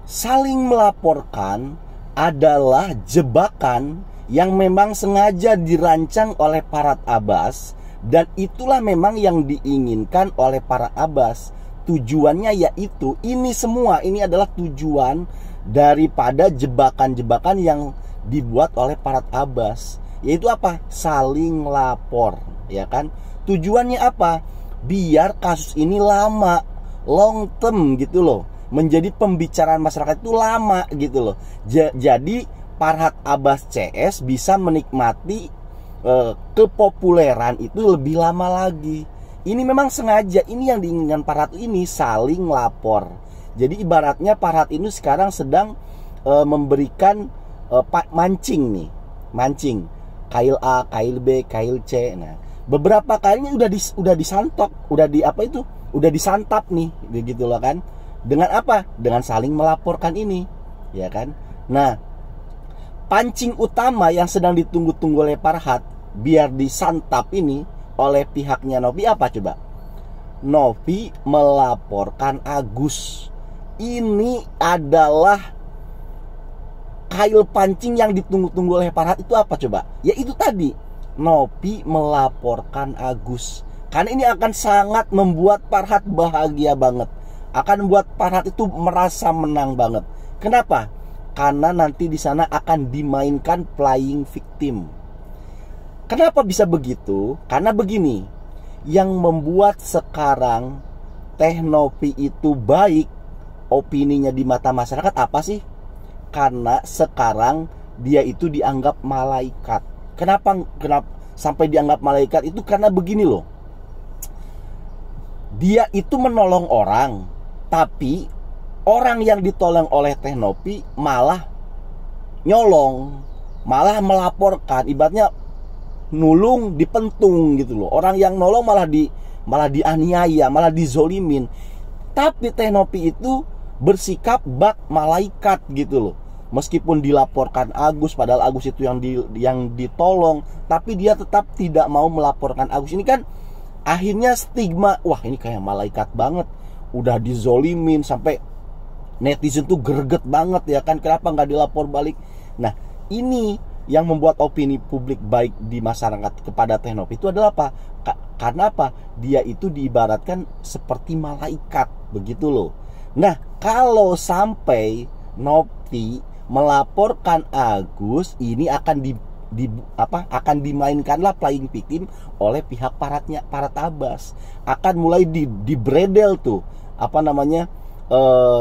saling melaporkan adalah jebakan yang memang sengaja dirancang oleh Farhad Abbas, dan itulah memang yang diinginkan oleh para Abbas. Tujuannya yaitu ini semua, ini adalah tujuan daripada jebakan-jebakan yang dibuat oleh Farhad Abbas, yaitu apa? Saling lapor, ya kan? Tujuannya apa? Biar kasus ini lama, long term gitu loh, menjadi pembicaraan masyarakat itu lama gitu loh. Jadi Farhad Abbas CS bisa menikmati kepopuleran itu lebih lama lagi. Ini memang sengaja, ini yang diinginkan Farhad ini, saling lapor. Jadi ibaratnya Farhad ini sekarang sedang memberikan mancing nih, mancing kail A, kail B, kail C. Nah, beberapa kailnya udah disantok, udah disantap nih, begitu loh kan? Dengan apa? Dengan saling melaporkan ini, ya kan? Nah, pancing utama yang sedang ditunggu-tunggu oleh Farhad biar disantap ini oleh pihaknya Novi apa coba? Novi melaporkan Agus. Ini adalah kail pancing yang ditunggu-tunggu oleh Farhad. Itu apa coba? Ya itu tadi, Novi melaporkan Agus. Karena ini akan sangat membuat Farhad bahagia banget, akan membuat Farhad itu merasa menang banget. Kenapa? Karena nanti di sana akan dimainkan playing victim. Kenapa bisa begitu? Karena begini, yang membuat sekarang Teh Novi itu baik opininya di mata masyarakat apa sih? Karena sekarang dia itu dianggap malaikat. Kenapa sampai dianggap malaikat? Itu karena begini loh, dia itu menolong orang, tapi orang yang ditolong oleh Teh Novi malah nyolong, malah melaporkan, ibaratnya nulung dipentung gitu loh. Orang yang nolong malah dianiaya, malah dizolimin. Tapi Teh Novi itu bersikap bak malaikat gitu loh. Meskipun dilaporkan Agus, padahal Agus itu yang ditolong, tapi dia tetap tidak mau melaporkan Agus. Ini kan akhirnya stigma, wah ini kayak malaikat banget, udah dizolimin sampai netizen tuh greget banget, ya kan? Kenapa nggak dilapor balik? Nah, ini yang membuat opini publik baik di masyarakat kepada Teh Novi itu adalah apa? Karena apa? Dia itu diibaratkan seperti malaikat, begitu loh. Nah, kalau sampai Novi melaporkan Agus, ini akan akan dimainkanlah playing victim oleh pihak Farhad Abbas. Akan mulai dibredel tuh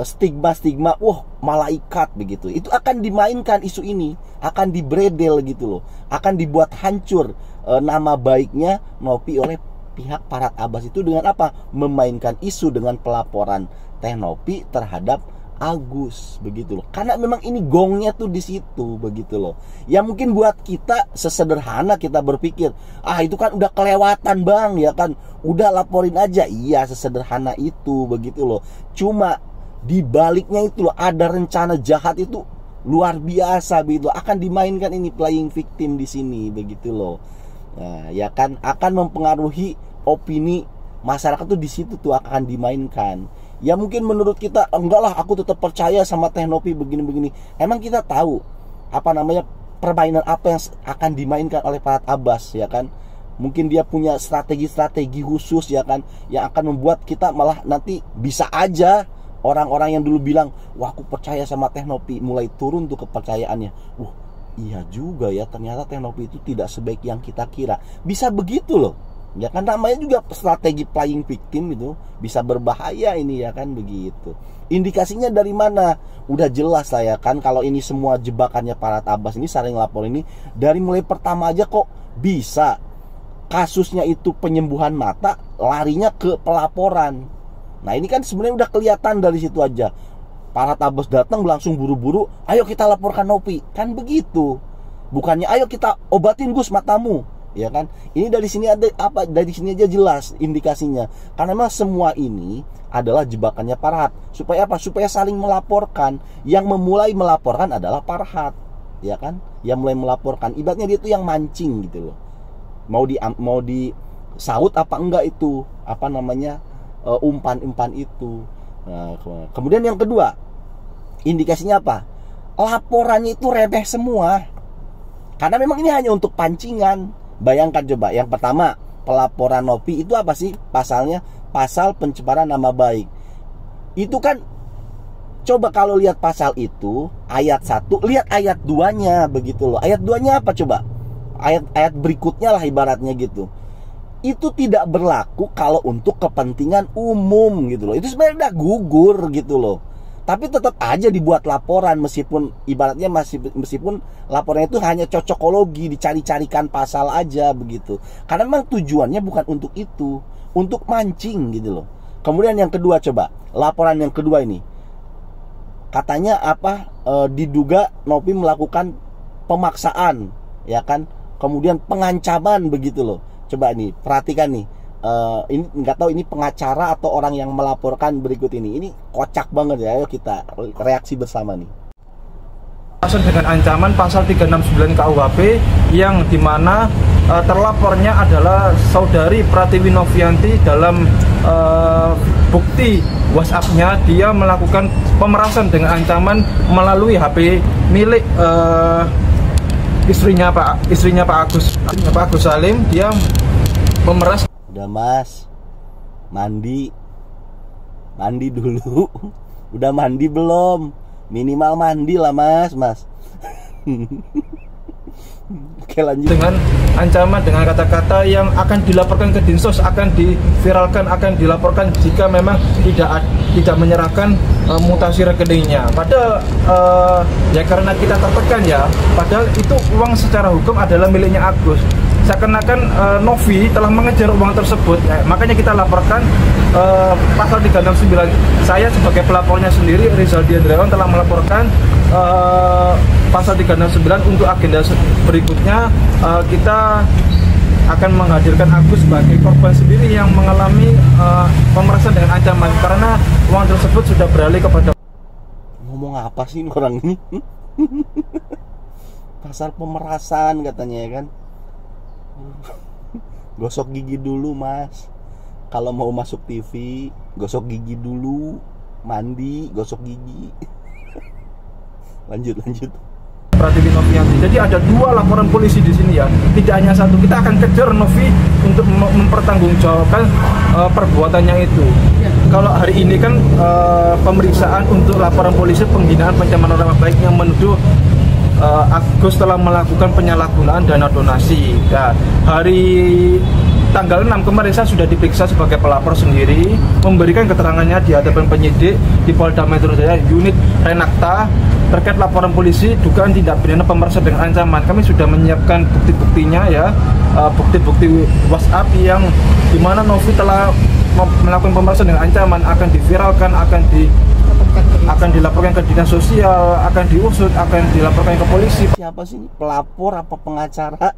stigma, wah malaikat begitu. Itu akan dimainkan, isu ini akan dibredel gitu loh, akan dibuat hancur nama baiknya Novi oleh pihak Farhad Abbas itu dengan apa? Memainkan isu dengan pelaporan Teh Novi terhadap Agus, begitu loh. Karena memang ini gongnya tuh di situ, begitu loh. Ya mungkin buat kita sesederhana kita berpikir, itu kan udah kelewatan bang, ya kan, udah laporin aja. Iya, sesederhana itu, begitu loh. Cuma di baliknya itu loh ada rencana jahat itu luar biasa, begitu. Akan dimainkan ini playing victim di sini, begitu loh. Nah, ya kan, akan mempengaruhi opini masyarakat tuh di situ tuh akan dimainkan. Ya mungkin menurut kita, enggak lah, aku tetap percaya sama Teh Novi begini-begini. Emang kita tahu permainan apa yang akan dimainkan oleh Farhad Abbas, ya kan? Mungkin dia punya strategi-strategi khusus, ya kan, yang akan membuat kita malah nanti bisa aja orang-orang yang dulu bilang, wah aku percaya sama Teh Novi, mulai turun tuh kepercayaannya. Iya juga ya, ternyata Teh Novi itu tidak sebaik yang kita kira. Bisa begitu loh. Ya kan, namanya juga strategi playing victim itu bisa berbahaya ini, ya kan, begitu. Indikasinya dari mana? Udah jelas lah, ya kan, kalau ini semua jebakannya Farhad Abbas ini, saling lapor ini, dari mulai pertama aja kok bisa kasusnya itu penyembuhan mata, larinya ke pelaporan. Nah ini kan sebenarnya udah kelihatan dari situ aja. Farhad Abbas datang langsung buru-buru, ayo kita laporkan Novi, kan begitu. Bukannya ayo kita obatin Gus matamu, ya kan? Ini dari sini ada apa? Dari sini aja jelas indikasinya. Karena memang semua ini adalah jebakannya Farhad. Supaya apa? Supaya saling melaporkan. Yang memulai melaporkan adalah Farhad, ya kan? Yang mulai melaporkan. Ibaratnya dia tuh yang mancing gitu loh. Mau di saut apa enggak itu? Umpan-umpan itu. Nah, kemudian yang kedua, Indikasinya apa? Laporannya itu remeh semua. Karena memang ini hanya untuk pancingan. Bayangkan coba, yang pertama, pelaporan Novi itu apa sih pasalnya? Pasal pencemaran nama baik. Itu kan, coba kalau lihat pasal itu, ayat 1, lihat ayat 2-nya begitu loh. Ayat 2-nya apa coba? Ayat berikutnya lah ibaratnya gitu. Itu tidak berlaku kalau untuk kepentingan umum gitu loh. Itu sebenarnya udah gugur gitu loh. Tapi tetap aja dibuat laporan, meskipun ibaratnya meskipun laporannya itu hanya cocokologi, dicari-carikan pasal aja begitu. Karena memang tujuannya bukan untuk itu, untuk mancing gitu loh. Kemudian yang kedua coba, laporan yang kedua ini. Katanya apa? Diduga Novi melakukan pemaksaan, ya kan? Kemudian pengancaman begitu loh. Coba nih, perhatikan nih. Ini nggak tahu ini pengacara atau orang yang melaporkan berikut ini. Ini kocak banget ya. Ayo kita reaksi bersama nih. Dengan ancaman pasal 369 KUHP yang dimana terlapornya adalah saudari Pratiwi Novianti. Dalam bukti WhatsApp-nya dia melakukan pemerasan dengan ancaman melalui HP milik istrinya Pak Agus Salim. Dia memeras. Udah mas, mandi dulu. Udah mandi belum? Minimal mandi lah mas. Oke lanjut. Dengan ancaman, dengan kata-kata yang akan dilaporkan ke Dinsos, akan diviralkan, akan dilaporkan jika memang tidak menyerahkan mutasi rekeningnya. Padahal ya karena kita tertekan ya, padahal itu uang secara hukum adalah miliknya Agus. Seakan-akan Novi telah mengejar uang tersebut, ya, makanya kita laporkan pasal 369. Saya sebagai pelapornya sendiri, Rizaldi Andrawan, telah melaporkan pasal 369 untuk agenda berikutnya. Kita akan menghadirkan Agus sebagai korban sendiri yang mengalami pemerasan dengan ancaman, karena uang tersebut sudah beralih kepada. Ngomong apa sih orang ini? Pasal pemerasan katanya ya kan. Gosok gigi dulu mas. Kalau mau masuk TV, gosok gigi dulu. Mandi, gosok gigi. Lanjut. Pratiwi Novianti. Jadi ada 2 laporan polisi di sini ya. Tidak hanya satu. Kita akan kejar Novi untuk mempertanggungjawabkan perbuatannya itu. Kalau hari ini kan pemeriksaan untuk laporan polisi penghinaan pencemaran nama baik yang menuduh Agus telah melakukan penyalahgunaan dana donasi. Nah, hari tanggal 6 kemarin saya sudah diperiksa sebagai pelapor sendiri, memberikan keterangannya di hadapan penyidik di Polda Metro Jaya unit Renakta terkait laporan polisi dugaan tindak pidana pemerasan dengan ancaman. Kami sudah menyiapkan bukti-buktinya ya, bukti-bukti WhatsApp yang dimana Novi telah melakukan pemerasan dengan ancaman, akan diviralkan, akan dilaporkan ke dinas sosial, akan diusut, akan dilaporkan ke polisi. Siapa sih ini? Pelapor apa pengacara?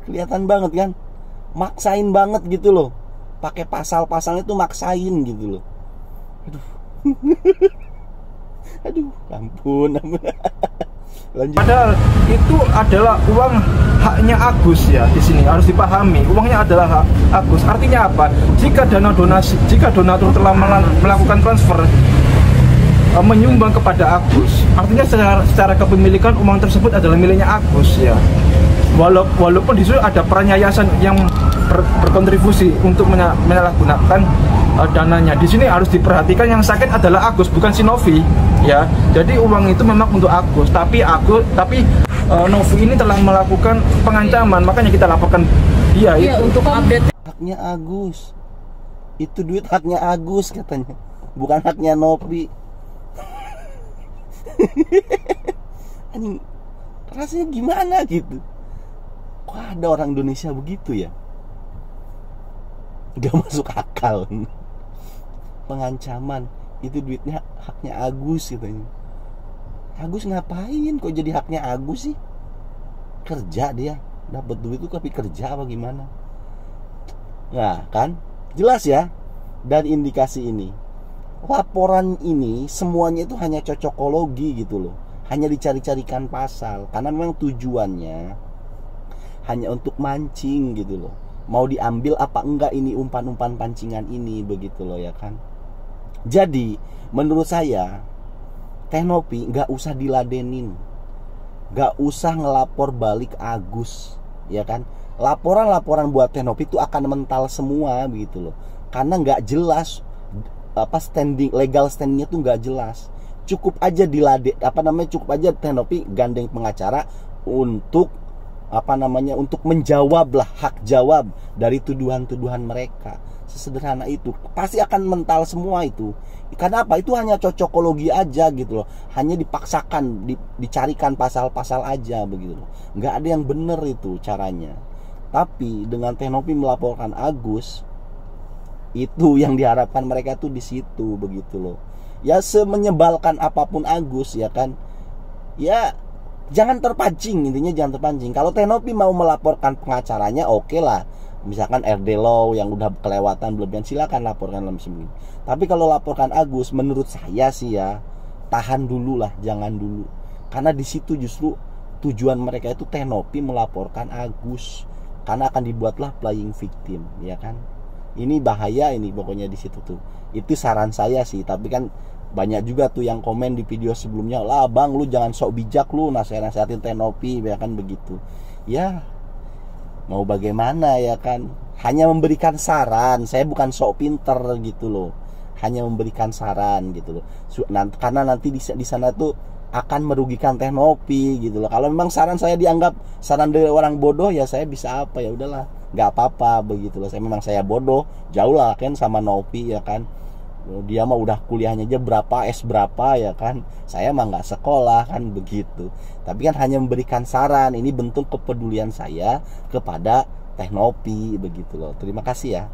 Kelihatan banget kan, maksain banget gitu loh, pakai pasal-pasalnya tuh maksain gitu loh. Aduh, ampun. Lanjut. Padahal itu adalah uang haknya Agus ya, di sini harus dipahami. Uangnya adalah hak Agus. Artinya apa? Jika dana donasi, jika donatur telah melakukan transfer menyumbang kepada Agus, artinya secara kepemilikan uang tersebut adalah miliknya Agus ya. Walaupun di situ ada peran yayasan yang berkontribusi untuk menyalahgunakan dananya. Di sini harus diperhatikan yang sakit adalah Agus, bukan si Novi ya. Jadi uang itu memang untuk Agus, tapi Novi ini telah melakukan pengancaman, makanya kita laporkan dia ya, itu untuk update. Haknya Agus. Itu duit haknya Agus katanya, bukan haknya Novi. Anjing, rasanya gimana gitu? Kok ada orang Indonesia begitu ya? Gak masuk akal. Pengancaman, itu duitnya haknya Agus katanya. Agus ngapain kok jadi haknya Agus sih? Kerja dia, dapat duit itu tapi kerja apa gimana? Nah kan, jelas ya. Dan indikasi ini, laporan ini semuanya itu hanya cocokologi gitu loh, hanya dicari-carikan pasal, karena memang tujuannya hanya untuk mancing gitu loh. Mau diambil apa enggak ini umpan-umpan pancingan ini begitu loh ya kan. Jadi menurut saya Teh Nopi nggak usah diladenin, nggak usah ngelapor balik Agus, ya kan? Laporan-laporan buat Teh Nopi itu akan mental semua begitu loh, karena nggak jelas legal standingnya tuh nggak jelas. Cukup aja cukup aja Teh Nopi gandeng pengacara untuk untuk menjawab lah, hak jawab dari tuduhan-tuduhan mereka. Sesederhana itu. Pasti akan mental semua itu. Karena apa? Itu hanya cocokologi aja gitu loh. Hanya dipaksakan, dicarikan pasal-pasal aja begitu loh. Nggak ada yang bener itu caranya. Tapi dengan Teh Nopi melaporkan Agus, itu yang diharapkan mereka tuh di situ begitu loh. Ya semenyebalkan apapun Agus, ya kan? Ya jangan terpancing, intinya jangan terpancing. Kalau Teh Nopi mau melaporkan pengacaranya, oke lah. Misalkan RD Law yang udah kelewatan berlebihan, silakan laporkan dalam seminggu. Tapi kalau laporkan Agus, menurut saya sih ya, tahan dulu lah, jangan dulu. Karena di situ justru tujuan mereka itu Teh Nopi melaporkan Agus, karena akan dibuatlah playing victim, ya kan? Ini bahaya ini pokoknya di situ tuh. Itu saran saya sih, tapi kan banyak juga tuh yang komen di video sebelumnya, lah bang lu jangan sok bijak lu nasihatin Teh Nopi, ya kan begitu. Ya mau bagaimana ya kan, hanya memberikan saran, saya bukan sok pinter gitu loh, hanya memberikan saran gitu loh. Karena nanti di sana tuh akan merugikan Teh Nopi gitu loh. Kalau memang saran saya dianggap saran dari orang bodoh, ya saya bisa apa, ya udahlah, nggak apa-apa begitu loh. Saya bodoh, jauh lah kan sama Nopi, ya kan. Dia mah udah kuliahnya aja berapa, S berapa, ya kan. Saya mah nggak sekolah kan begitu. Tapi kan hanya memberikan saran. Ini bentuk kepedulian saya kepada Teh Nopi begitu loh. Terima kasih ya.